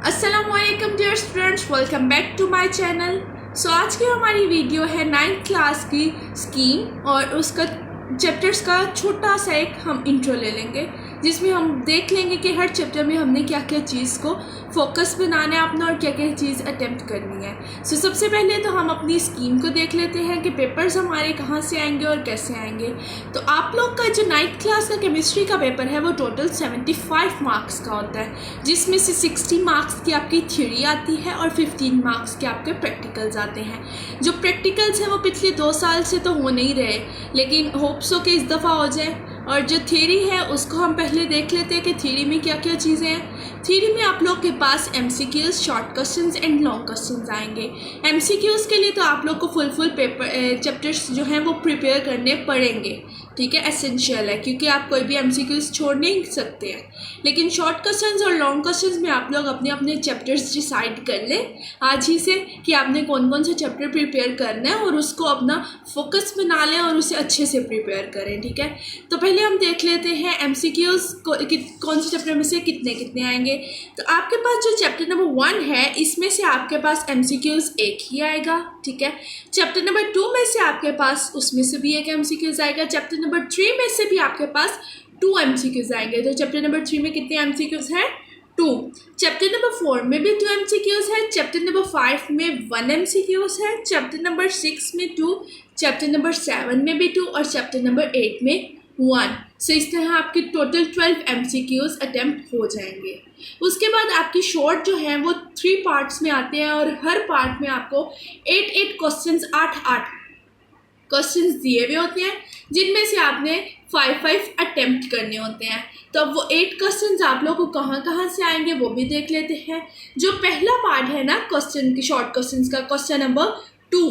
अस्सलामुअलैकुम dear students, welcome back to my channel. So आज की हमारी वीडियो है 9th क्लास की स्कीम और उसका चैप्टर्स का छोटा सा एक हम इंट्रो ले लेंगे, जिसमें हम देख लेंगे कि हर चैप्टर में हमने क्या क्या चीज़ को फोकस बनाना है अपना और क्या क्या चीज़ अटेम्प्ट करनी है। सो सबसे पहले तो हम अपनी स्कीम को देख लेते हैं कि पेपर्स हमारे कहाँ से आएंगे और कैसे आएंगे। तो आप लोग का जो 9th क्लास का केमिस्ट्री का पेपर है वो टोटल 75 मार्क्स का होता है, जिसमें से 60 मार्क्स की आपकी थ्योरी आती है और 15 मार्क्स के आपके प्रैक्टिकल्स आते हैं। जो प्रैक्टिकल्स हैं वो पिछले 2 साल से तो हो नहीं रहे, लेकिन होप्स हो कि इस दफ़ा हो जाए। और जो थ्योरी है उसको हम पहले देख लेते हैं कि थ्योरी में क्या क्या चीज़ें हैं। थ्योरी में आप लोग के पास MCQs, short questions and long questions आएंगे। MCQs के लिए तो आप लोग को फुल पेपर चैप्टर्स जो हैं वो प्रिपेयर करने पड़ेंगे, ठीक है, एसेंशियल है, क्योंकि आप कोई भी MCQs छोड़ नहीं सकते हैं। लेकिन शॉर्ट क्वेश्चंस और लॉन्ग क्वेश्चंस में आप लोग अपने अपने चैप्टर्स डिसाइड कर लें आज ही से कि आपने कौन कौन सा चैप्टर प्रिपेयर करना है और उसको अपना फोकस बना लें और उसे अच्छे से प्रिपेयर करें, ठीक है। तो पहले हम देख लेते हैं MCQs कौन से चैप्टर में से कितने कितने आएंगे। तो आपके पास जो चैप्टर नंबर 1 है इसमें से आपके पास MCQs एक ही आएगा, ठीक है। चैप्टर नंबर 2 में से आपके पास उसमें से भी एक MCQs आएगा। चैप्टर नंबर 3 में से भी आपके पास 2 MCQs आएंगे। तो चैप्टर नंबर 3 में कितने MCQs हैं? 2। चैप्टर नंबर 4 में भी 2 MCQs है। चैप्टर नंबर 5 में 1 MCQs है। चैप्टर नंबर 6 में 2, चैप्टर नंबर 7 में भी 2 और चैप्टर नंबर 8 में 1। सो इस तरह आपके टोटल 12 MCQs अटेम्प्ट हो जाएंगे। उसके बाद आपकी शॉर्ट जो है वो 3 पार्ट्स में आते हैं और हर पार्ट में आपको 8 क्वेश्चंस 8 क्वेश्चंस दिए हुए होते हैं, जिनमें से आपने 5 अटेम्प्ट करने होते हैं। तो अब वो 8 क्वेश्चंस आप लोग को कहाँ से आएंगे वो भी देख लेते हैं। जो पहला पार्ट है ना क्वेश्चन की, शॉर्ट क्वेश्चंस का, क्वेश्चन नंबर 2,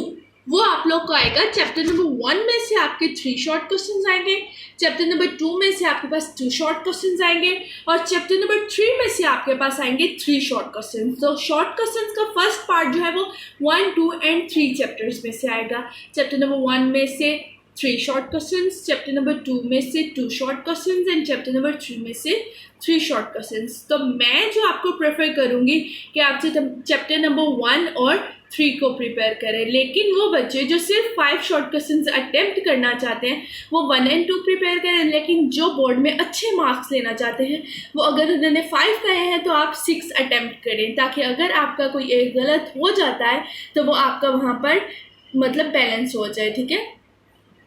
वो आप लोग को आएगा। चैप्टर नंबर 1 में से आपके 3 शॉर्ट क्वेश्चंस आएंगे। चैप्टर नंबर 2 में से आपके पास 2 शॉर्ट क्वेश्चंस आएंगे और चैप्टर नंबर 3 में से आपके पास आएंगे 3 शॉर्ट क्वेश्चंस। तो शॉर्ट क्वेश्चंस का फर्स्ट पार्ट जो है वो 1, 2 एंड 3 चैप्टर्स में से आएगा। चैप्टर नंबर 1 में से 3 शॉर्ट क्वेश्चंस, चैप्टर नंबर 2 में से 2 short questions and chapter number 3 में से 3 शॉर्ट क्वेश्चंस। तो मैं जो आपको प्रेफर करूँगी कि आप चैप्टर नंबर 1 और 3 को प्रिपेयर करें, लेकिन वो बच्चे जो सिर्फ 5 शॉर्ट क्वेश्चंस अटेम्प्ट करना चाहते हैं वो 1 और 2 प्रिपेयर करें। लेकिन जो बोर्ड में अच्छे मार्क्स लेना चाहते हैं वो अगर उन्होंने 5 कहे हैं तो आप 6 अटेम्प्ट करें, ताकि अगर आपका कोई एक गलत हो जाता है तो वो आपका वहाँ पर मतलब बैलेंस हो जाए, ठीक है।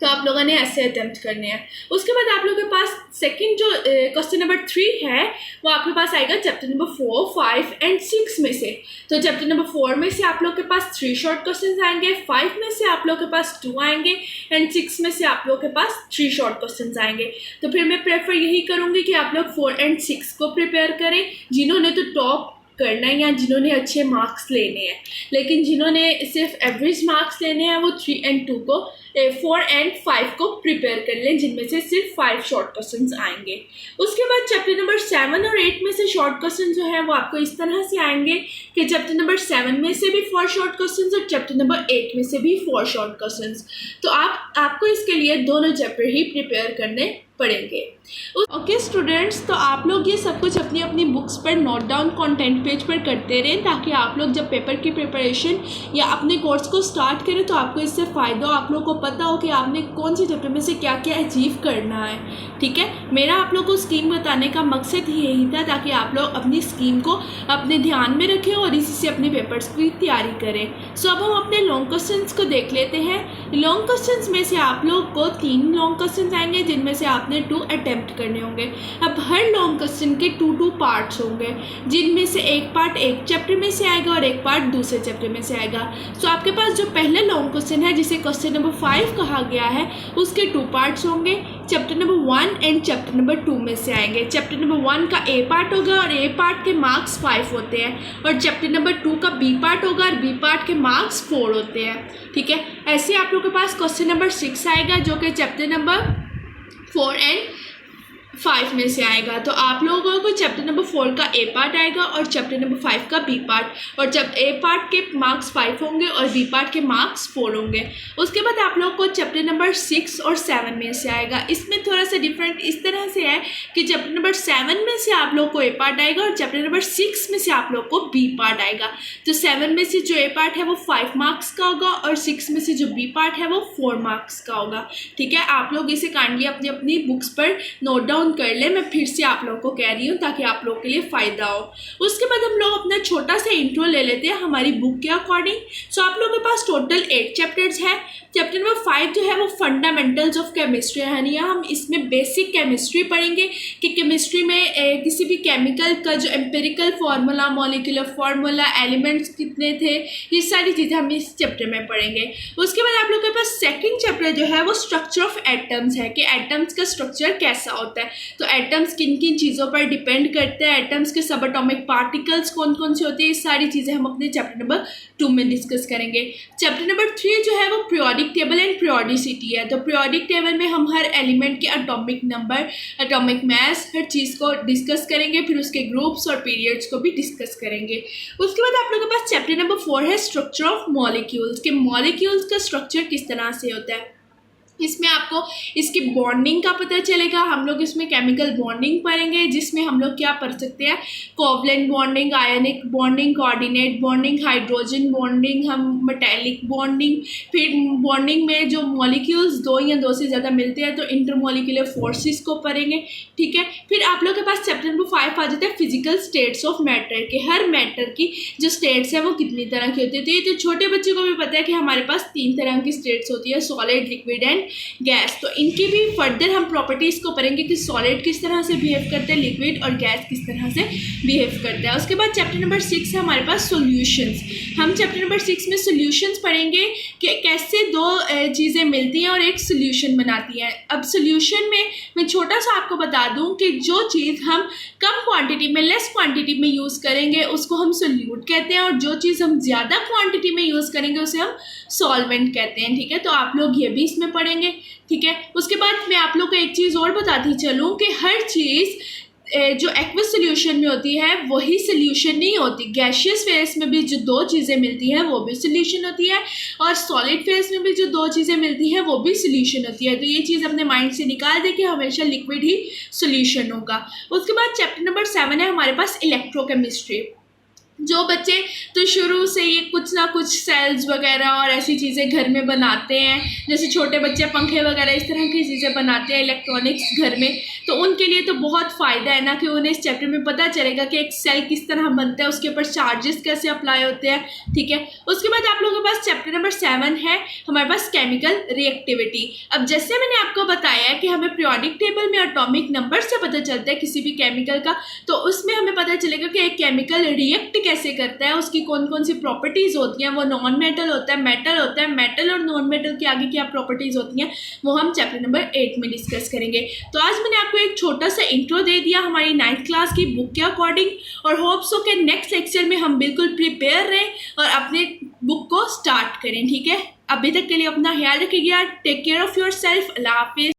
तो आप लोगों ने ऐसे अटेम्प्ट करने हैं। उसके बाद आप लोगों के पास सेकंड जो क्वेश्चन नंबर 3 है वो आपके पास आएगा चैप्टर नंबर 4, 5 एंड 6 में से। तो चैप्टर नंबर 4 में से आप लोग के पास 3 शॉर्ट क्वेश्चंस आएंगे, 5 में से आप लोग के पास 2 आएंगे एंड 6 में से आप लोग के पास 3 शॉर्ट क्वेश्चंस आएंगे। तो फिर मैं प्रेफर यही करूँगी कि आप लोग 4 एंड 6 को प्रिपेयर करें, जिन्होंने तो टॉप करना है या जिन्होंने अच्छे मार्क्स लेने हैं। लेकिन जिन्होंने सिर्फ एवरेज मार्क्स लेने हैं वो 3 एंड 2 को 4 एंड 5 को प्रिपेयर कर लें, जिनमें से सिर्फ 5 शॉर्ट क्वेश्चंस आएंगे। उसके बाद चैप्टर नंबर 7 और 8 में से शॉर्ट क्वेश्चन जो है वो आपको इस तरह से आएंगे कि चैप्टर नंबर 7 में से भी 4 शॉर्ट क्वेश्चंस और चैप्टर नंबर 8 में से भी 4 शॉर्ट क्वेश्चंस। तो आपको इसके लिए दोनों चैप्टर ही प्रिपेयर करने पड़ेंगे। ओके स्टूडेंट्स, तो आप लोग ये सब कुछ अपनी अपनी बुक्स पर नोट डाउन कंटेंट पेज पर करते रहें, ताकि आप लोग जब पेपर की प्रिपरेशन या अपने कोर्स को स्टार्ट करें तो आपको इससे फ़ायदा हो, आप लोग को पता हो कि आपने कौन से चैप्टर में से क्या क्या अचीव करना है, ठीक है। मेरा आप लोग को स्कीम बताने का मकसद ही यही था, ताकि आप लोग अपनी स्कीम को अपने ध्यान में रखें और इसी से अपने पेपर्स की तैयारी करें। सो अब हम अपने लॉन्ग क्वेश्चंस को देख लेते हैं। लॉन्ग क्वेश्चंस में से आप लोग को 3 लॉन्ग क्वेश्चंस आएंगे, जिनमें से आपने 2 अटेम्प्ट करने होंगे। अब हर लॉन्ग क्वेश्चन के 2 पार्ट्स होंगे, जिनमें से एक पार्ट एक चैप्टर में से आएगा और एक पार्ट दूसरे चैप्टर में से आएगा। सो आपके पास जो पहला लॉन्ग क्वेश्चन है, जिसे क्वेश्चन नंबर 5 कहा गया है, उसके 2 पार्ट्स होंगे। Chapter number 1 and chapter number 2 में से आएंगे। चैप्टर नंबर 1 का A पार्ट होगा और A पार्ट के मार्क्स 5 होते हैं, और चैप्टर नंबर 2 का B पार्ट होगा और B पार्ट के मार्क्स 4 होते हैं, ठीक है। ऐसे आप लोगों के पास क्वेश्चन नंबर 6 आएगा, जो कि चैप्टर नंबर 4 एंड 5 में से आएगा। तो आप लोगों को चैप्टर नंबर 4 का ए पार्ट आएगा और चैप्टर नंबर 5 का बी पार्ट, और जब ए पार्ट के मार्क्स 5 होंगे और बी पार्ट के मार्क्स 4 होंगे। उसके बाद आप लोगों को चैप्टर नंबर 6 और 7 में से आएगा। इसमें थोड़ा सा डिफरेंट इस तरह से है कि चैप्टर नंबर 7 में से आप लोग को ए पार्ट आएगा और चैप्टर नंबर 6 में से आप लोग को बी पार्ट आएगा। तो 7 में से जो ए पार्ट है वो 5 मार्क्स का होगा और 6 में से जो बी पार्ट है वो 4 मार्क्स का होगा। ठीक है, आप लोग इसे काइंडली अपनी अपनी बुक्स पर नोट डाउन कर ले। मैं फिर से आप लोगों को कह रही हूँ ताकि आप लोगों के लिए फ़ायदा हो। उसके बाद हम लोग अपना छोटा सा इंट्रो ले लेते हैं हमारी बुक के अकॉर्डिंग। सो आप लोगों के पास टोटल 8 चैप्टर्स है। चैप्टर नंबर 5 जो है वो फंडामेंटल्स ऑफ केमिस्ट्री है, यानी हम इसमें बेसिक केमिस्ट्री पढ़ेंगे कि केमिस्ट्री में किसी भी केमिकल का जो empirical formula, molecular formula, elements कितने थे, ये सारी चीज़ें हम इस चैप्टर में पढ़ेंगे। उसके बाद आप लोगों के पास सेकंड चैप्टर जो है वो स्ट्रक्चर ऑफ एटम्स है कि एटम्स का स्ट्रक्चर कैसा होता है। तो एटम्स किन किन चीज़ों पर डिपेंड करते हैं, एटम्स के सब एटॉमिक पार्टिकल्स कौन कौन से होते हैं, ये सारी चीज़ें हम अपने चैप्टर नंबर 2 में डिस्कस करेंगे। चैप्टर नंबर 3 जो है वो पीरियोडिक टेबल एंड पीरियोडिसिटी है। तो पीरियोडिक टेबल में हम हर एलिमेंट के एटॉमिक नंबर, एटॉमिक मास, हर चीज़ को डिस्कस करेंगे, फिर उसके ग्रुप्स और पीरियड्स को भी डिस्कस करेंगे। उसके बाद आप लोगों के पास चैप्टर नंबर 4 है स्ट्रक्चर ऑफ मॉलिक्यूल्स के मॉलिक्यूल्स का स्ट्रक्चर किस तरह से होता है। इसमें आपको इसकी बॉन्डिंग का पता चलेगा। हम लोग इसमें केमिकल बॉन्डिंग पढ़ेंगे, जिसमें हम लोग क्या पढ़ सकते हैं, covalent bonding, ionic bonding, coordinate bonding, hydrogen bonding, हम मेटालिक बॉन्डिंग। फिर बॉन्डिंग में जो मॉलिक्यूल्स 2 या 2 से ज़्यादा मिलते हैं तो इंटरमॉलिक्यूलर फोर्सेस को पढ़ेंगे। ठीक है, फिर आप लोग के पास चैप्टर नंबर 5 आ जाता है फिजिकल स्टेट्स ऑफ मैटर के, हर मैटर की जो स्टेट्स है वो कितनी तरह की होती है। तो ये तो छोटे बच्चों को भी पता है कि हमारे पास 3 तरह की स्टेट्स होती है, सॉलिड, लिक्विड एंड गैस। तो इनकी भी फर्दर हम प्रॉपर्टीज़ को पढ़ेंगे कि सॉलिड किस तरह से बिहेव करते हैं, लिक्विड और गैस किस तरह से बिहेव करता है। उसके बाद चैप्टर नंबर 6 है हमारे पास सॉल्यूशंस। हम चैप्टर नंबर 6 में सॉल्यूशंस पढ़ेंगे कि कैसे 2 चीज़ें मिलती हैं और एक सॉल्यूशन बनाती हैं। अब सॉल्यूशन में मैं छोटा सा आपको बता दूं कि जो चीज़ हम कम क्वांटिटी में, लेस क्वांटिटी में यूज़ करेंगे उसको हम सोल्यूट कहते हैं, और जो चीज़ हम ज़्यादा क्वांटिटी में यूज़ करेंगे उसे हम सॉल्वेंट कहते हैं। ठीक है, तो आप लोग ये भी इसमें पढ़ेंगे। ठीक है, उसके बाद मैं आप लोग को एक चीज़ और बताती चलूँ कि हर चीज़ जो एक्वस सोल्यूशन में होती है वही सोल्यूशन नहीं होती। गैशियस फेस में भी जो 2 चीज़ें मिलती हैं वो भी सोल्यूशन होती है, और सॉलिड फेस में भी जो 2 चीज़ें मिलती हैं वो भी सोल्यूशन होती है। तो ये चीज़ अपने माइंड से निकाल दे कि हमेशा लिक्विड ही सोल्यूशन होगा। उसके बाद चैप्टर नंबर 7 है हमारे पास इलेक्ट्रोकेमिस्ट्री। जो बच्चे तो शुरू से ही कुछ ना कुछ सेल्स वगैरह और ऐसी चीज़ें घर में बनाते हैं, जैसे छोटे बच्चे पंखे वगैरह इस तरह की चीज़ें बनाते हैं इलेक्ट्रॉनिक्स घर में, तो उनके लिए तो बहुत फ़ायदा है ना कि उन्हें इस चैप्टर में पता चलेगा कि एक सेल किस तरह बनता है, उसके ऊपर चार्जेस कैसे अप्लाई होते हैं। ठीक है, उसके बाद आप लोगों के पास चैप्टर नंबर 7 है हमारे पास केमिकल रिएक्टिविटी। अब जैसे मैंने आपको बताया कि हमें पीरियोडिक टेबल में एटॉमिक नंबर से पता चलता है किसी भी केमिकल का, तो उसमें हमें पता चलेगा कि एक केमिकल रिएक्ट कैसे करता है, उसकी कौन कौन सी प्रॉपर्टीज़ होती हैं, वो नॉन मेटल होता है, मेटल होता है, मेटल और नॉन मेटल के आगे क्या प्रॉपर्टीज़ होती हैं वो हम चैप्टर नंबर 8 में डिस्कस करेंगे। तो आज मैंने आपको एक छोटा सा इंट्रो दे दिया हमारी 9th क्लास की बुक के अकॉर्डिंग, और होप सो के नेक्स्ट लेक्चर में हम बिल्कुल प्रिपेयर रहें और अपने बुक को स्टार्ट करें। ठीक है, अभी तक के लिए अपना ख्याल रखिएगा। Take care of your self. अल्लाह हाफिज़।